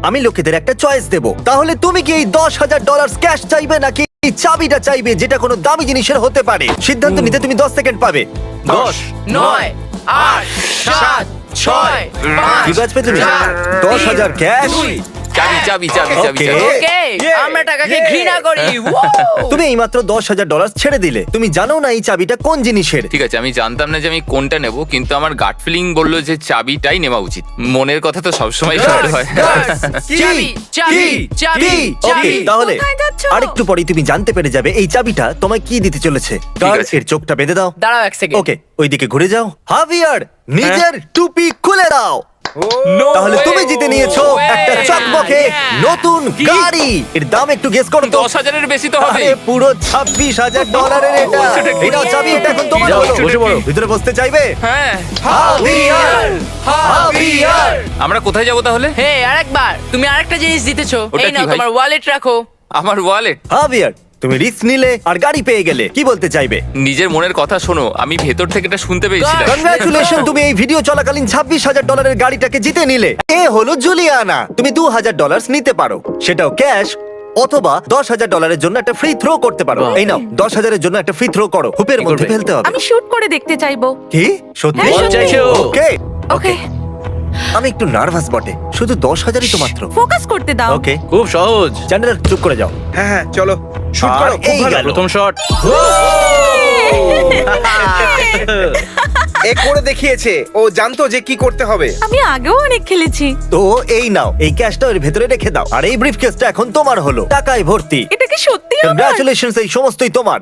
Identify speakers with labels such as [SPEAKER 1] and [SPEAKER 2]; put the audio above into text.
[SPEAKER 1] আমি লোকেদের একটা চয়েস দেব। তাহলে তুমি কি এই $10,000 ক্যাশ চাইবে নাকি এই চাবিটা চাইবে, যেটা কোনো দামি জিনিসের হতে পারে? সিদ্ধান্ত নিতে তুমি 10 সেকেন্ড পাবে।
[SPEAKER 2] 10 9 8 7 6
[SPEAKER 1] কি
[SPEAKER 2] 5
[SPEAKER 1] বাজবে তুমি? 10,000 ক্যাশ।
[SPEAKER 2] চাবি চাবি চাবি চাবি
[SPEAKER 1] Okay.
[SPEAKER 2] চাবি।
[SPEAKER 3] ওকে আমরা টাকাকে ঘৃণা করি
[SPEAKER 1] তুমি এইমাত্র $10,000 ছেড়ে দিলে। তুমি জানো না এই চাবিটা কোন জিনিসের।
[SPEAKER 2] ঠিক আছে, আমি জানতাম না যে আমি কোনটা নেব, কিন্তু আমার গাট ফিলিং বললো যে চাবিটাই নেওয়া উচিত। মনের কথা তো সবসময় সঠিক হয়।
[SPEAKER 3] চাবি চাবি চাবি
[SPEAKER 1] ওকে,
[SPEAKER 3] চাবি
[SPEAKER 1] তাহলে
[SPEAKER 3] কোথায় যাচ্ছ?
[SPEAKER 1] আরেকটু পরেই তুমি জানতে পেরে যাবে এই চাবিটা তোমায় কি দিতে চলেছে।
[SPEAKER 2] আছে।
[SPEAKER 1] এর চোখটা বেঁধে দাও।
[SPEAKER 3] দাঁড়াও এক সেকেন্ড
[SPEAKER 1] ওকে, ওইদিকে ঘুরে যাও। হাভিয়ার, নিজের টুপি খুলে দাও। তাহলে তুমি জিতে নিয়েছো একটা চকমকে নতুন গাড়ি। এর দাম একটু গেস করো তো।
[SPEAKER 2] 10,000-এর বেশি তো হবে।
[SPEAKER 1] আরে পুরো $26,000 এটা। এটাও চাবি, এটা এখন তোমার
[SPEAKER 2] যাও,
[SPEAKER 1] হলো।
[SPEAKER 2] বসে পড়ো।
[SPEAKER 1] ভিতরে বসতে চাইবে?
[SPEAKER 2] হ্যাঁ,
[SPEAKER 1] হাভিয়ার, হাভিয়ার।
[SPEAKER 2] আমরা কোথায় যাব তাহলে?
[SPEAKER 3] হে আরেকবার তুমি আরেকটা জিনিস জিতেছো।
[SPEAKER 2] ওটা
[SPEAKER 3] এই
[SPEAKER 2] কি
[SPEAKER 3] নাও
[SPEAKER 2] ভাই?
[SPEAKER 3] তোমার ওয়ালেট রাখো।
[SPEAKER 2] আমার ওয়ালেট।
[SPEAKER 1] হাভিয়ার, তুমি রিস্ক নিলে আর গাড়ি পেয়ে গেলে। কি বলতে চাইবে?
[SPEAKER 2] নিজের মনের কথা শোনো, আমি ভেতর থেকে এটা শুনতে পেয়েছিলাম।
[SPEAKER 1] কনগ্রাচুলেশন, তুমি এই ভিডিও চলাকালীন $26,000 গাড়িটাকে জিতে নিলে। এ হলো জুলিয়ানা। তুমি $2,000 নিতে পারো, সেটাও ক্যাশ, অথবা $10,000 জন্য একটা ফ্রি থ্রো করতে পারো। এই নাও, 10,000 জন্য একটা ফ্রি থ্রো করো। হুপের মধ্যে ফেলতে হবে।
[SPEAKER 4] আমি শুট করে দেখতে চাইবো।
[SPEAKER 1] কি সত্যি?
[SPEAKER 4] হ্যাঁ, সত্যি।
[SPEAKER 1] ওকে,
[SPEAKER 4] ওকে
[SPEAKER 1] আমি একটু নার্ভাস বটে। শুধু 10,000ই তো মাত্র।
[SPEAKER 4] ফোকাস করতে দাও।
[SPEAKER 1] ওকে,
[SPEAKER 5] খুব সহজ।
[SPEAKER 1] চ্যান্ডেলার চুপ করে যাও।
[SPEAKER 6] হ্যাঁ হ্যাঁ চলো শুট
[SPEAKER 1] আর
[SPEAKER 6] করো, খুব
[SPEAKER 1] এই
[SPEAKER 6] ভালো।
[SPEAKER 1] গেল।
[SPEAKER 5] প্রথম শট।
[SPEAKER 6] এ করে দেখিয়েছে, ও জানতো যে কি করতে হবে।
[SPEAKER 4] আমি আগেও অনেক খেলেছি।
[SPEAKER 1] তো এই নাও, এই ক্যাশটা এর ভেতরে রেখে দাও। আর এই ব্রিফকেসটা এখন তোমার হলো, টাকায় ভর্তি।
[SPEAKER 4] এটা কি সত্যি আমার?
[SPEAKER 1] কনগ্রাচুলেশনস, এই সমস্তই তোমার।